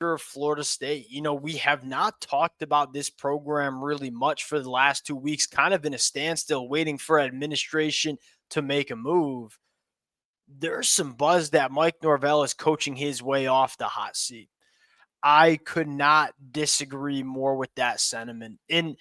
of Florida State. We have not talked about this program really much for the last 2 weeks, kind of in a standstill, waiting for administration to make a move. There's some buzz that Mike Norvell is coaching his way off the hot seat. I could not disagree more with that sentiment. And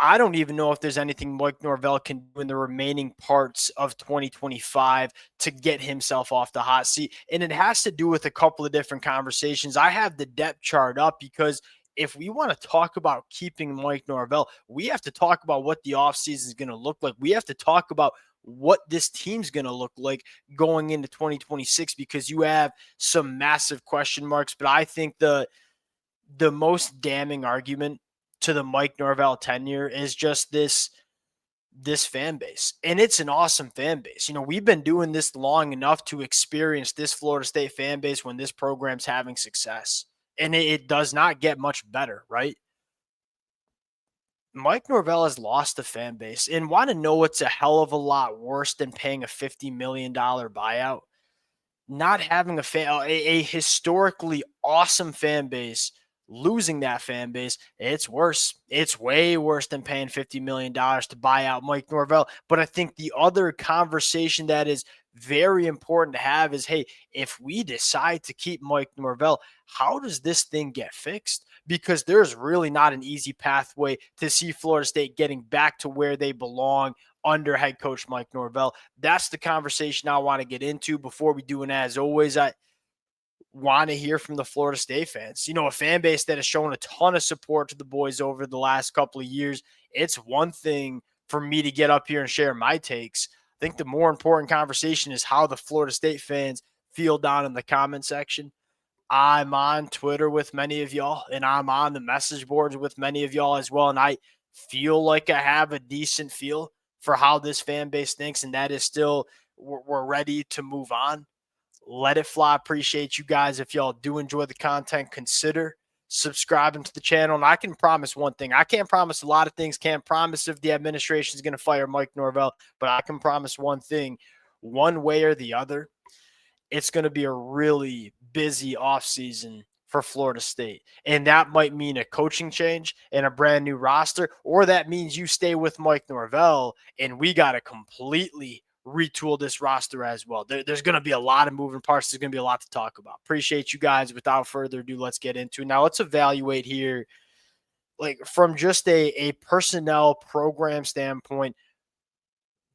I don't even know if there's anything Mike Norvell can do in the remaining parts of 2025 to get himself off the hot seat. And it has to do with a couple of different conversations. I have the depth chart up because if we want to talk about keeping Mike Norvell, we have to talk about what the offseason is going to look like. We have to talk about what this team's going to look like going into 2026 because you have some massive question marks. But I think the most damning argument to the Mike Norvell tenure is just this fan base. And it's an awesome fan base. We've been doing this long enough to experience this Florida State fan base when this program's having success. And it does not get much better, right? Mike Norvell has lost the fan base. And want to know what's a hell of a lot worse than paying a $50 million buyout? Not having a historically awesome fan base, losing that fan base, it's worse. It's way worse than paying $50 million to buy out Mike Norvell. But I think the other conversation that is very important to have is, hey, if we decide to keep Mike Norvell, how does this thing get fixed? Because there's really not an easy pathway to see Florida State getting back to where they belong under head coach Mike Norvell. That's the conversation I want to get into before we do. And as always, I want to hear from the Florida State fans. A fan base that has shown a ton of support to the boys over the last couple of years. It's one thing for me to get up here and share my takes. I think the more important conversation is how the Florida State fans feel down in the comment section. I'm on Twitter with many of y'all, and I'm on the message boards with many of y'all as well. And I feel like I have a decent feel for how this fan base thinks, and that is still we're ready to move on. Let it fly. Appreciate you guys. If y'all do enjoy the content, consider subscribing to the channel. And I can promise one thing. I can't promise a lot of things. Can't promise if the administration is going to fire Mike Norvell, but I can promise one thing. One way or the other, it's going to be a really busy offseason for Florida State. And that might mean a coaching change and a brand new roster, or that means you stay with Mike Norvell and we got to completely retool this roster as well. There's going to be a lot of moving parts. There's going to be a lot to talk about. Appreciate you guys. Without further ado, let's get into it. Now let's evaluate here, like from just a personnel program standpoint,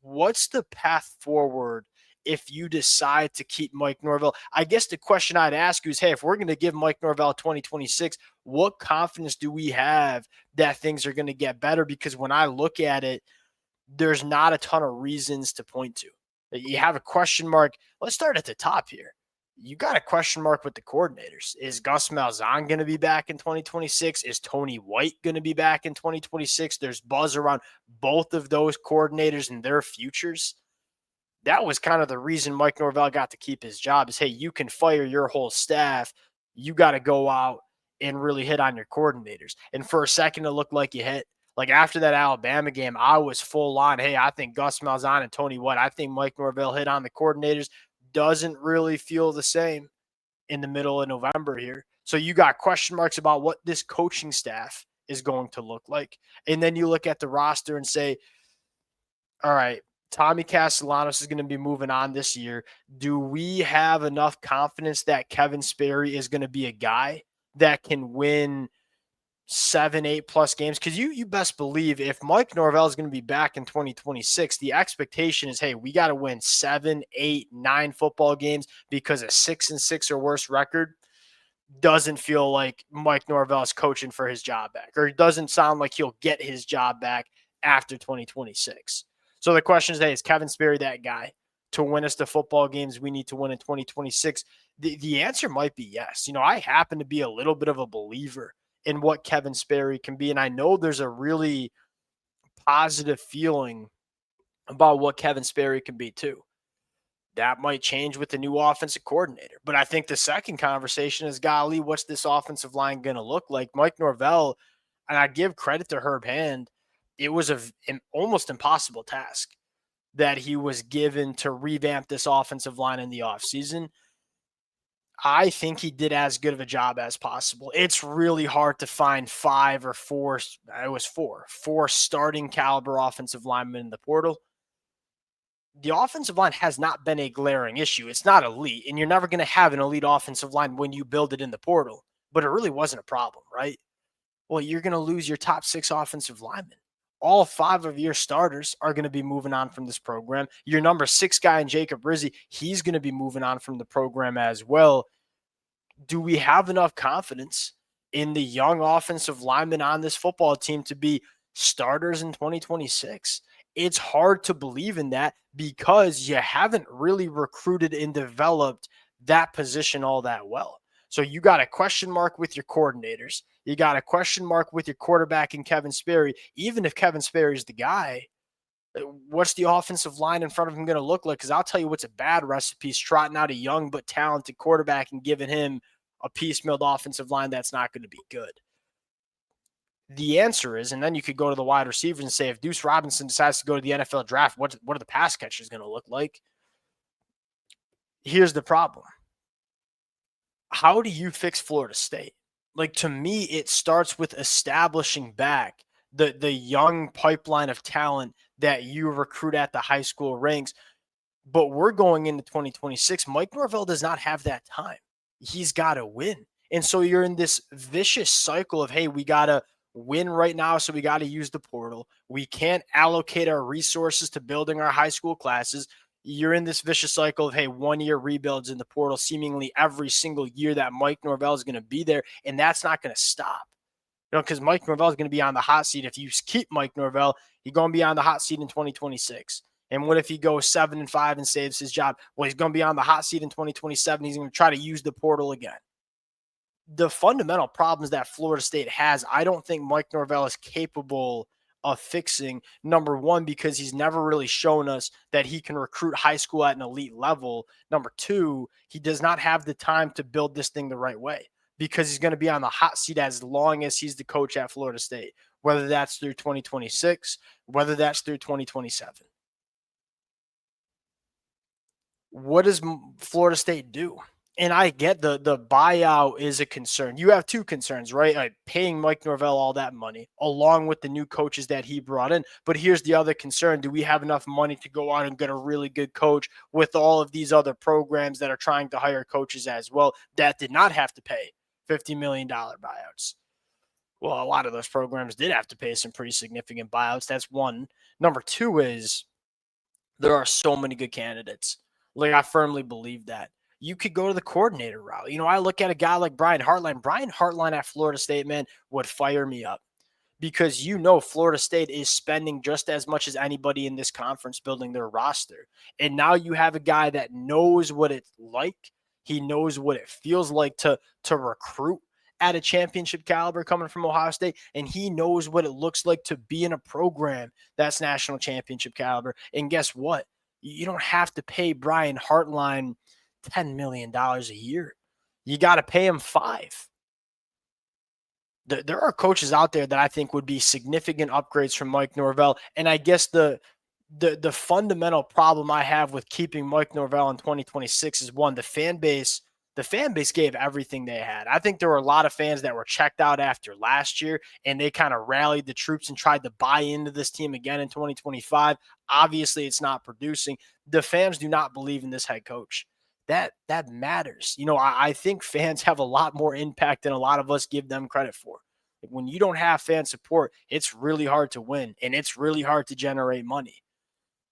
what's the path forward if you decide to keep Mike Norvell? I guess the question I'd ask you is, hey, if we're going to give Mike Norvell 2026, what confidence do we have that things are going to get better? Because when I look at it, there's not a ton of reasons to point to. You have a question mark. Let's start at the top here. You got a question mark with the coordinators. Is Gus Malzahn going to be back in 2026? Is Tony White going to be back in 2026? There's buzz around both of those coordinators and their futures. That was kind of the reason Mike Norvell got to keep his job is, hey, you can fire your whole staff. You got to go out and really hit on your coordinators. And for a second, it looked like you hit. Like after that Alabama game, I was full on, hey, I think Gus Malzahn and Tony White, I think Mike Norvell hit on the coordinators. Doesn't really feel the same in the middle of November here. So you got question marks about what this coaching staff is going to look like. And then you look at the roster and say, all right, Tommy Castellanos is going to be moving on this year. Do we have enough confidence that Kevin Sperry is going to be a guy that can win 7-8+ games? Because you best believe if Mike Norvell is going to be back in 2026, the expectation is, hey, we got to win 7, 8, 9 football games, because a 6-6 or worse record doesn't feel like Mike Norvell is coaching for his job back, or it doesn't sound like he'll get his job back after 2026. So the question is, hey, is Kevin Sperry that guy to win us the football games we need to win in 2026? The answer might be yes. I happen to be a little bit of a believer in what Kevin Sperry can be. And I know there's a really positive feeling about what Kevin Sperry can be too. That might change with the new offensive coordinator. But I think the second conversation is, golly, what's this offensive line going to look like? Mike Norvell, and I give credit to Herb Hand, it was an almost impossible task that he was given to revamp this offensive line in the offseason. I think he did as good of a job as possible. It's really hard to find five or four. It was four starting caliber offensive linemen in the portal. The offensive line has not been a glaring issue. It's not elite, and you're never going to have an elite offensive line when you build it in the portal, but it really wasn't a problem, right? Well, you're going to lose your top six offensive linemen. All five of your starters are going to be moving on from this program. Your number six guy in Jacob Rizzi, he's going to be moving on from the program as well. Do we have enough confidence in the young offensive linemen on this football team to be starters in 2026? It's hard to believe in that because you haven't really recruited and developed that position all that well. So you got a question mark with your coordinators. You got a question mark with your quarterback in Kevin Sperry. Even if Kevin Sperry is the guy, what's the offensive line in front of him going to look like? Because I'll tell you what's a bad recipe is trotting out a young but talented quarterback and giving him a piecemealed offensive line that's not going to be good. The answer is, and then you could go to the wide receivers and say, if Deuce Robinson decides to go to the NFL draft, what are the pass catchers going to look like? Here's the problem. How do you fix Florida State? Like, to me, it starts with establishing back the young pipeline of talent that you recruit at the high school ranks. But we're going into 2026. Mike Norvell does not have that time. He's got to win. And so you're in this vicious cycle of, hey, we got to win right now. So we got to use the portal. We can't allocate our resources to building our high school classes. You're in this vicious cycle of, hey, 1 year rebuilds in the portal seemingly every single year that Mike Norvell is going to be there. And that's not going to stop. Because Mike Norvell is going to be on the hot seat. If you keep Mike Norvell, he's going to be on the hot seat in 2026. And what if he goes 7-5 and saves his job? Well, he's going to be on the hot seat in 2027. He's going to try to use the portal again. The fundamental problems that Florida State has, I don't think Mike Norvell is capable of fixing. Number one, because he's never really shown us that he can recruit high school at an elite level. Number two, he does not have the time to build this thing the right way, because he's going to be on the hot seat as long as he's the coach at Florida State, whether that's through 2026, whether that's through 2027. What does Florida State do? And I get the buyout is a concern. You have two concerns, right? Like paying Mike Norvell all that money, along with the new coaches that he brought in. But here's the other concern: do we have enough money to go out and get a really good coach with all of these other programs that are trying to hire coaches as well that did not have to pay $50 million buyouts? Well, a lot of those programs did have to pay some pretty significant buyouts. That's one. Number two is there are so many good candidates. Like, I firmly believe that. You could go to the coordinator route. I look at a guy like Brian Hartline. Brian Hartline at Florida State, man, would fire me up, because Florida State is spending just as much as anybody in this conference building their roster. And now you have a guy that knows what it's like. He knows what it feels like to recruit at a championship caliber coming from Ohio State, and he knows what it looks like to be in a program that's national championship caliber. And guess what? You don't have to pay Brian Hartline $10 million a year. You got to pay him $5 million. There are coaches out there that I think would be significant upgrades from Mike Norvell. And I guess the fundamental problem I have with keeping Mike Norvell in 2026 is, one, the fan base. The fan base gave everything they had. I think there were a lot of fans that were checked out after last year, and they kind of rallied the troops and tried to buy into this team again in 2025. Obviously, it's not producing. The fans do not believe in this head coach. That matters. I think fans have a lot more impact than a lot of us give them credit for. When you don't have fan support, it's really hard to win, and it's really hard to generate money.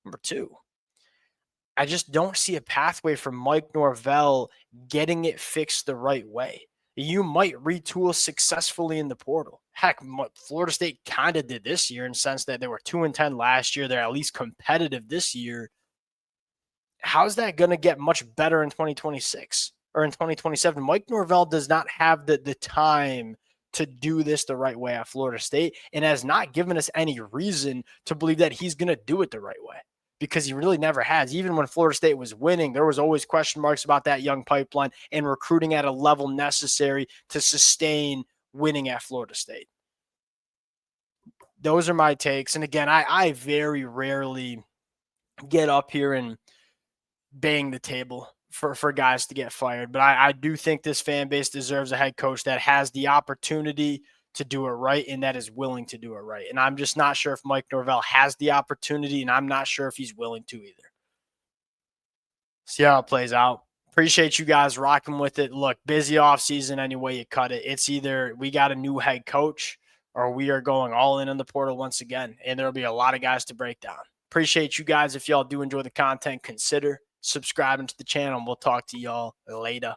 Number two, I just don't see a pathway for Mike Norvell getting it fixed the right way. You might retool successfully in the portal. Heck, Florida State kind of did this year, in the sense that they were 2-10 last year. They're at least competitive this year. How's that going to get much better in 2026 or in 2027? Mike Norvell does not have the time to do this the right way at Florida State, and has not given us any reason to believe that he's going to do it the right way, because he really never has. Even when Florida State was winning, there was always question marks about that young pipeline and recruiting at a level necessary to sustain winning at Florida State. Those are my takes. And again, I very rarely get up here and bang the table for guys to get fired. But I do think this fan base deserves a head coach that has the opportunity to do it right and that is willing to do it right. And I'm just not sure if Mike Norvell has the opportunity, and I'm not sure if he's willing to either. See how it plays out. Appreciate you guys rocking with it. Look, busy off season any way you cut it. It's either we got a new head coach or we are going all in on the portal once again. And there'll be a lot of guys to break down. Appreciate you guys. If y'all do enjoy the content, consider subscribing to the channel. And we'll talk to y'all later.